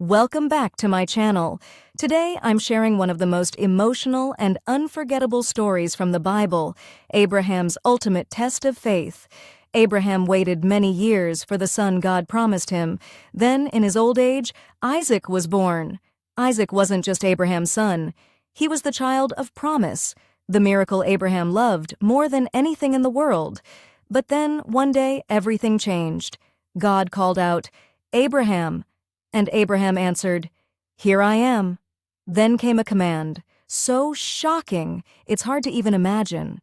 Welcome back to my channel. Today I'm sharing one of the most emotional and unforgettable stories from the Bible, Abraham's ultimate test of faith. Abraham waited many years for the son God promised him. Then, in his old age, Isaac was born. Isaac wasn't just Abraham's son. He was the child of promise, the miracle Abraham loved more than anything in the world. But then, one day, everything changed. God called out, "Abraham." And Abraham answered, "Here I am." Then came a command, so shocking, it's hard to even imagine.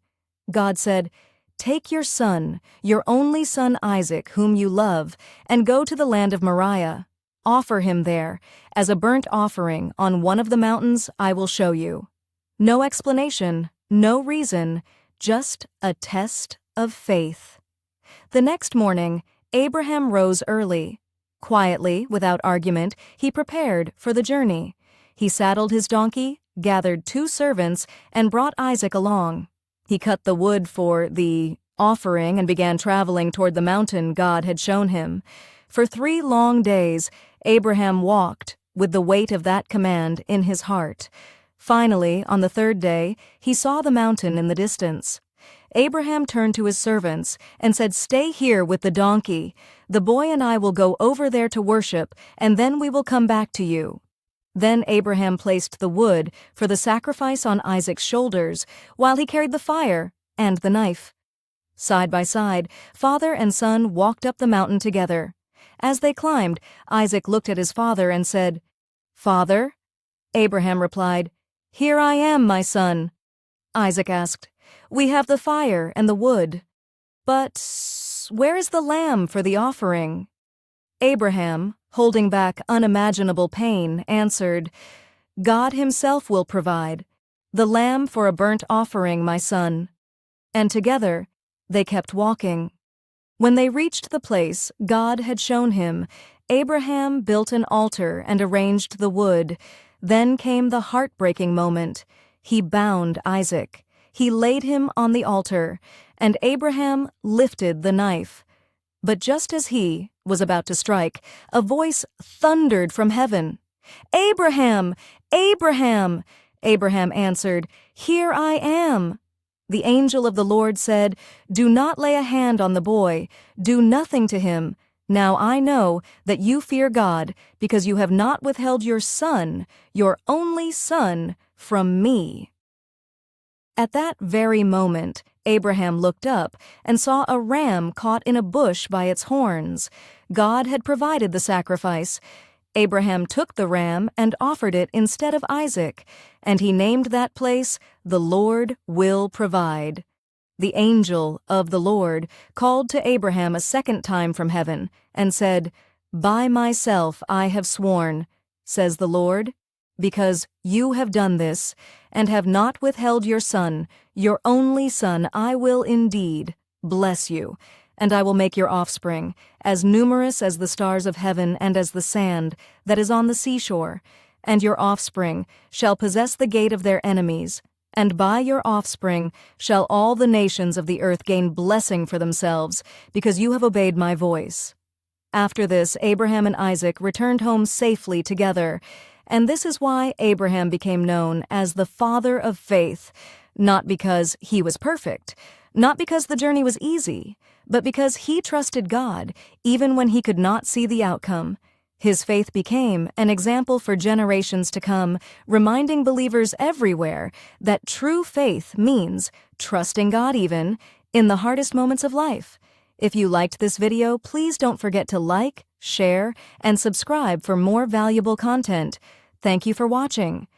God said, "Take your son, your only son Isaac, whom you love, and go to the land of Moriah. Offer him there, as a burnt offering on one of the mountains I will show you." No explanation, no reason, just a test of faith. The next morning, Abraham rose early. Quietly, without argument, he prepared for the journey. He saddled his donkey, gathered 2 servants, and brought Isaac along. He cut the wood for the offering and began traveling toward the mountain God had shown him. For 3 long days, Abraham walked, with the weight of that command in his heart. Finally, on the 3rd day, he saw the mountain in the distance. Abraham turned to his servants and said, "Stay here with the donkey. The boy and I will go over there to worship, and then we will come back to you." Then Abraham placed the wood for the sacrifice on Isaac's shoulders, while he carried the fire and the knife. Side by side, father and son walked up the mountain together. As they climbed, Isaac looked at his father and said, "Father?" Abraham replied, "Here I am, my son." Isaac asked, "We have the fire and the wood, but where is the lamb for the offering?" Abraham, holding back unimaginable pain, answered, "God himself will provide the lamb for a burnt offering, my son." And together they kept walking. When they reached the place God had shown him, Abraham built an altar and arranged the wood. Then came the heartbreaking moment. He bound Isaac. He laid him on the altar, and Abraham lifted the knife. But just as he was about to strike, a voice thundered from heaven. "Abraham! Abraham!" Abraham answered, "Here I am." The angel of the Lord said, "Do not lay a hand on the boy. Do nothing to him. Now I know that you fear God, because you have not withheld your son, your only son, from me." At that very moment, Abraham looked up and saw a ram caught in a bush by its horns. God had provided the sacrifice. Abraham took the ram and offered it instead of Isaac, and he named that place, "The Lord Will Provide." The angel of the Lord called to Abraham a second time from heaven and said, "By myself I have sworn, says the Lord, because you have done this, and have not withheld your son, your only son, I will indeed bless you, and I will make your offspring as numerous as the stars of heaven and as the sand that is on the seashore, and your offspring shall possess the gate of their enemies, and by your offspring shall all the nations of the earth gain blessing for themselves, because you have obeyed my voice." After this, Abraham and Isaac returned home safely together, and this is why Abraham became known as the father of faith, not because he was perfect, not because the journey was easy, but because he trusted God even when he could not see the outcome. His faith became an example for generations to come, reminding believers everywhere that true faith means trusting God even in the hardest moments of life. If you liked this video, please don't forget to like, share, and subscribe for more valuable content. Thank you for watching.